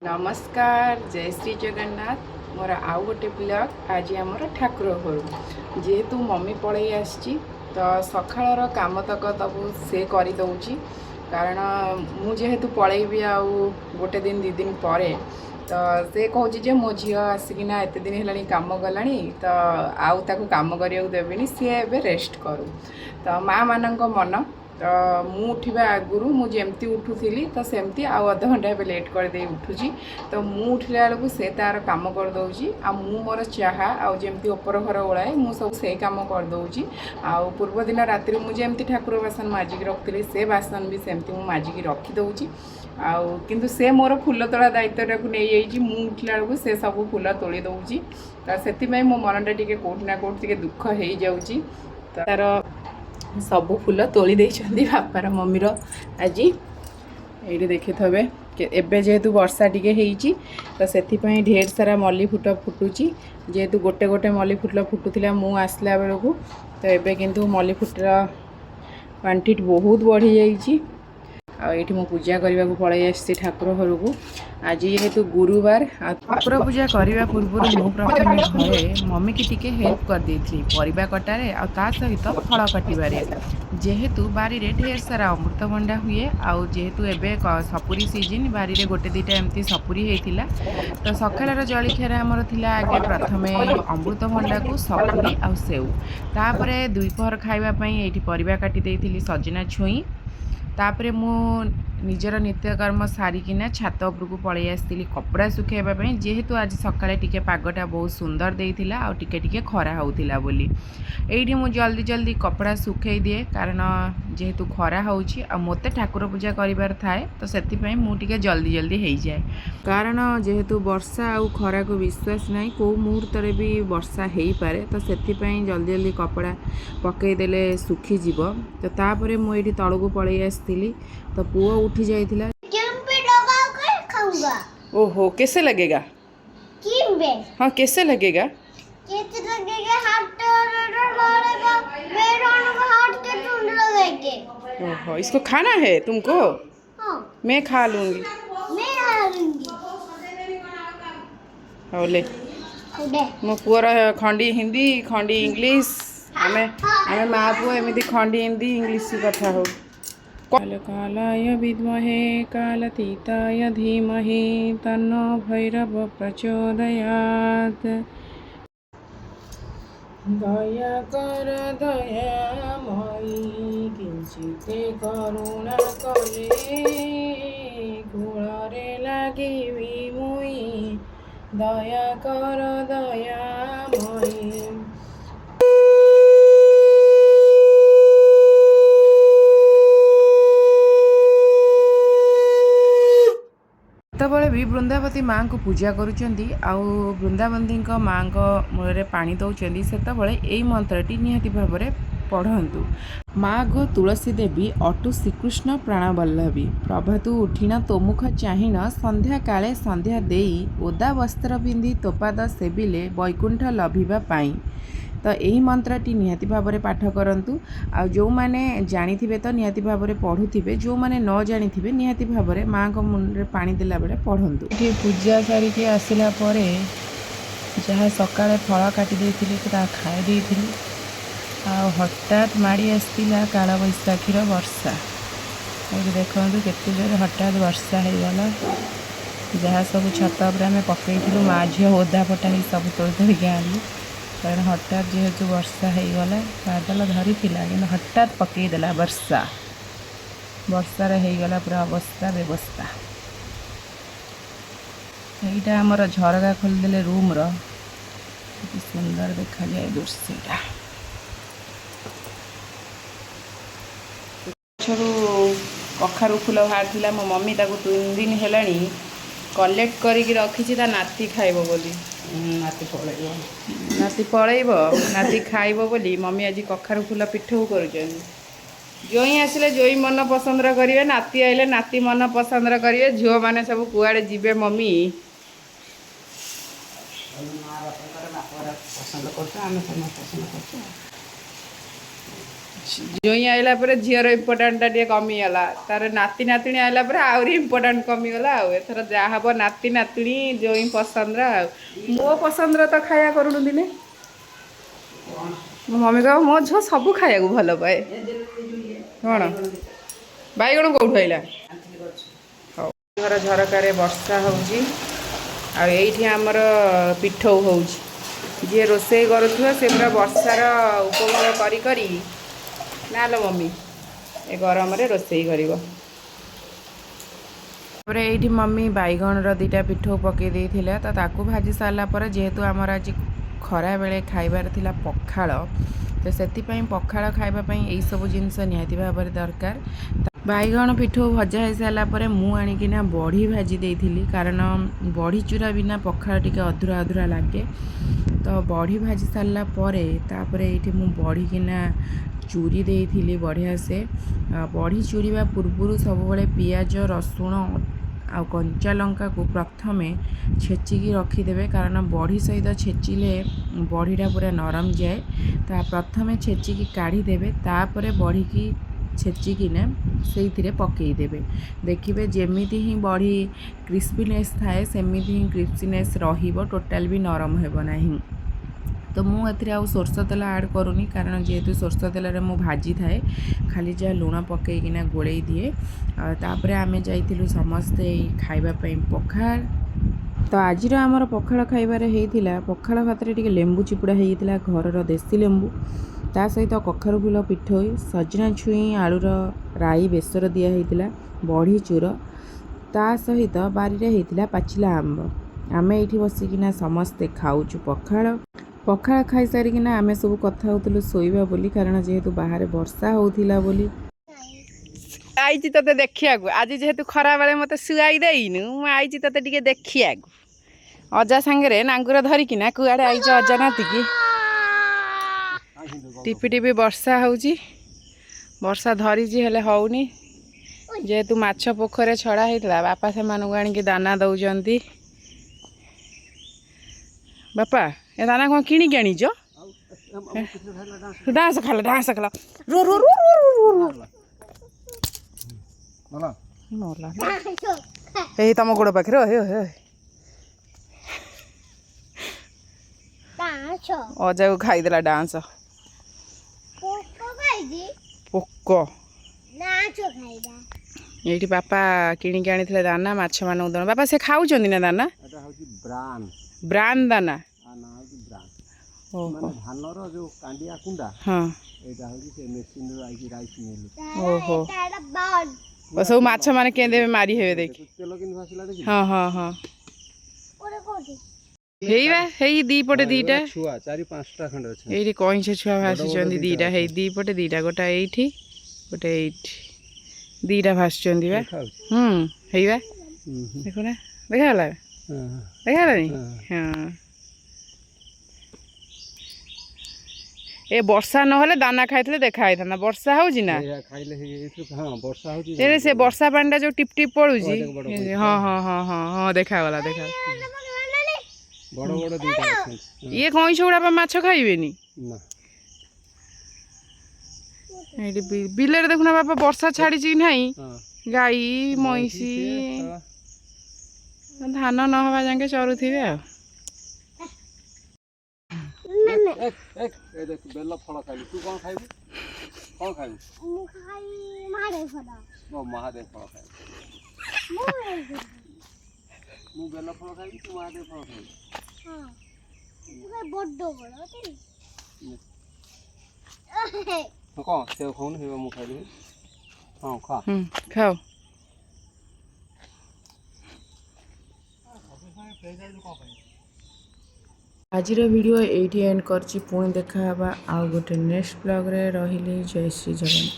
नमस्कार जय श्री जगन्नाथ मोर आउ गोटे ब्लॉग आज आमर ठाकुर घर जेहेतु मम्मी पलि आसी तो सकाळर काम तक तब से कर दौची कारण मु जेहेतु पलैबी आउ गोटे दिन दी दिन पर तो से कहूँ जे मो झी आसिकिना एत दिन है कम गला तो आउ ताकू काम करिया देविनी सी एबे रेस्ट करू तो माँ मानक मन तो मु उठा आगु मुझे उठुली तो सेमती आउ अध घंटा ए लेट करदे उठुची तो मु उठला बेलू से तार कम करदे आ मु मोर चाहा आमती ओपर घर ओलाए मु सब से कम करदे आउ पूर्व दिन राति मुझे ठाकुर बासन माजिक रखी से बासन भी सेमती मु माजिक रखीदे आउ किंतु से मोर फूल तोड़ा दायित्व नहीं मु उठला बेलू से सब फूल तोली दौची तो से मो मनटा टी कौटना कौट दुख हो जाऊँगी तार सबू फूल तोली देइछन्ती बापार मम्मीर आज ये देखी थे एबे जेहेतु वर्षा टिके होईची तो से ढेर सारा मल्ली फुट फुटुची जेहेतु गोटे गोटे मल्ली फुट फुटुला मु आसला बेलू तो एबे किंतु मल्ली फुटर क्वांटिटी बहुत बढ़ी जाइए आठी मु पूजा करने को पलि आसी ठाकुर घर को आज जेहेतु गुरुवार ठाकुर पूजा करने पूर्व मु प्रथम घरे मम्मी की टिके हेल्प कर देती परिबा कटारे आ ता सहित फल काटिबारे जेहेतु बारी रे ढेर सारा अमृतभंडा हुए आउ जेहेतु एबे सपुरी सीजन बारी रे गोटे दुईटा एमती सपुरी होइतिला तो सकाळर जलखियार आमर थिला आगे प्रथमे अमृतभंडा को सपुरी आ सेउ तापरे दुईपहर खाइबा पई एठी परिबा काटी देइथिली सजना छुई तापरे मु निजर नित्यकर्म सारिकिना छात उपरकू पलि आसती कपड़ा सुखाइबा जेहेतु आज सकाळे टिके पागटा बहुत सुंदर देइथिला आ टिके टिके खरा होउथिला बोली एइठी मु जल्दी जल्दी कपड़ा सुखाई दिए कारण जेहेतु खरा होउची आ मोते ठाकुर पूजा करिबार थाए तो सेति पई मु टिके जल्दी जल्दी हेइ जाए कारण जेहेतु वर्षा आ खरा को विश्वास नहीं को मुहूर्त रे भी वर्षा हेइ पारे तो सेति पई जल्दी जल्दी कपड़ा पकई देले सुखी जीव तो तापरे मु एइठी तळकू पलि आसती तो पुओ उठी जाइथिला ओहो कैसे लगेगा हाँ कैसे लगेगा ओहो इसको खाना है तुमको हाँ। मैं खा लूंगी ले मो पुअर खंडी हिंदी खंडी इंग्लिश आमे आमे माँ पुओ एमती खंडी हिंदी इंग्लिश कथा हो कालकालाय विद्महे कालतीताय धीमहि तन्नो भैरव प्रचोदयात् दया कर दयामयी किंचिते करुणा कले कूଳରେ लागिबि मुई दया कर दयामयी सेतबले भी वृंदावती माँ को पूजा करुँच आउ वृंदावती माँ मूल पानी दौरान सेतबले यही मंत्रटी निहाती भाव में पढ़ंतु माँ गो तुलसी देवी अटु श्रीकृष्ण प्राणवल्लभी प्रभातु उठिन तोमुख चाहिन संध्या काले संध्या देई ओदा वस्त्र पिंधि तोपाद सेविले वैकुंठ लभिबा पाई तो यही मंत्रटी निहाती भाव में पाठ करंतु आ जो माने जानिथिबे तो निहाती भाव में पढ़ुथिबे जो माने न जानिथिबे निहाती भाव में माँ को मुंडे पानी देला बेले पढ़ंतु ये पूजा सारिके आसिला परे जहाँ सकाळे फल काटी देइथिले ता खाई देइथिले आ हठात माड़ी आसला काल बैशाखीर वर्षा ये देखो केते जोर हठात वर्षा हो गला जहाँ सब छत पर आम पकईलु माँ झी ओदा पटा ही सब तोड़ तोड़िक आनलु कारण हठात जेहेतु वर्षा हो गला बादल धरी कि हठात पकईदेला वर्षा वर्षार होगला पूरा अवस्था व्यवस्था यहाँ आमर झरका खोलीदे रूम्र सुंदर देखा जाए दृश्यटा कखारू फूल बाहर मो मम्मी ताको 3 दिन है कलेक्ट करिकी रखी नाती खाइब बोली नाती पलैब नाती खाइब बोली मम्मी आज कखारू फूल पिठू कर जोई आसिले जोई मन पसंद करेंगे नाती आइले नाती मन पसंद करेंगे झील मैंने सब कुआड़े जीवे मम्मी जोई आइला पर झीर इम्पोर्टाट टे कमीगला तार नाती नातुणी आइला पर आहरी इम्पोर्टाट कमीगला आथर जहाँ हम नाती नातुणी जोई पसंद मो पसंद तो खाया करूँ दिने मो मम्मी कह मो झो सब खाया भल पाए कौन बैगण कौट आइला घर झरकार वर्षा होमर पिठौ हो जी रोसे करुवा से पूरा वर्षार उपभोग करी करी ना लो मम्मी ए गरम रे रोसई कर मम्मी बैगण दीटा पिठौ पकई देथिला तो ताकू भाजी सारा पर जेहेतु आमर आज खरा बेले खाइबार थिला पखाळ तो से पखाळ खाइबापी यही सब जिनस निहाती भाव दरकार बैगण पिठौ भजा हो सारापर मुझा बड़ी भाजी देती कारण बड़ी चूरा बिना पखाळ टिके अधुरा अधुरा लगे तो बड़ी भाजी सारा पर ये बड़ी किना चूरी देती बढ़िया से बड़ी चूरीवा पूर्व सब पियाज रसुण आ कंचा लंका को प्रथमे छेचिकी रखिदेवे कारण बड़ी सहित छेचिले बड़ीटा पूरा नरम जाए तो प्रथमे छेचिकी काढ़ीदेवे तापर बड़ी की छेचिकिना से पकईदेवे देखिए जमीती ही बड़ी क्रिस्पीनेस थाए सेमिति ही क्रिस्पीनेस रहिबो टोटाल भी नरम हेबो नाही तो मुझे आउ सोरष तेल आड करूनी कारण जेहेतु सोरष तेल मु भाजी थाए खाली जहाँ लुण पकईकिना गोलई दिए तापर आमे जाइथिलु समस्ते खाइबापई पखाळ तो आज आमर पखाळ खाइबार होइथिला पखाळ भातरे टिके लेंबू चिपुड़ा होइथिला घरर देसी लेंबू ता सहित कखारु फुल पिठोई सजना छुई आलूर राई बेसर दिया होइथिला बड़ी चूर ता सहित बारी होइथिला पाचिला आंब आमे एठी बसिकिना समस्ते खाऊचु पखाळ पखाळ खाई सारिकिना आमे सब कथा होतलु सोइबा बोली कारण जेहेतु बाहर वर्षा होउथिला बोली आईची तते देखिया आज जेहेतु खरा बेले मते सुआई देइनु मु आईची तते टिके देखिया अजा संगे नांगुर धरिकिना कुआडे आईच अजा नातिकी टिपि टिपि वर्षा होउची वर्षा धरीची हेले होउनी जेहेतु माछ पोखरे छड़ा होइतला बापा से मानू आनिकी दाना दउजंती बापा ए दाना कौन किणी आनीच डांस खाला रो रो रो रो रो यही तुम गोड़ पाखे अजा को खाईदेला डांस पोक ये बापा किणिकी आनी दाना माछ मान दन बापा से खाऊँ ना दाना ब्रान दाना ओहो सब माछ माने केंदे मारी हेबे देख हाँ हाँ हाँ हेई दी पटे दीटा छुआ चारि पांचटा खंड अछि एठी कइछ छुआ भासुचंदी दीटा हेई दी पटे दीटा गोटा एठी गोटे एठी दीटा भासुचंदी बा हेई बा देखो ना देखाला देखाला नी हां ए वर्षा न होले दाना खाइतले देखा आइथना वर्षा होउजी ना खाइले हां वर्षा होउजी रे से वर्षा पांडा जो टिप टिप पड़ुजी हां हां हां हां हां देखा वाला देखा बड़ बड़ दीटा अछि ये कइछ उडा पर माछ खाइबेनी ना एडी बिलेर देखुना बापा वर्षा छाड़ी छी नाही गाई मईसी धान न हवा जाके चरुथिबे आ एक एक ए देख बेल फल खाइली तू कोन खाइबू कोन खाइबू मु खाई महादेव फल ओ महादेव फल खाइ मु बेल फल खाइबी तू महादेव फल खाइबी हां मु बड्डो बड़ होते तो कोन सेव खाउन हेबा मु खाइबी हां खा खाओ आज वीडियो एटी एंड करछि पुणी देखा आउ गोटे नेक्स्ट ब्लॉग रे रहिले जय श्री जगन्नाथ।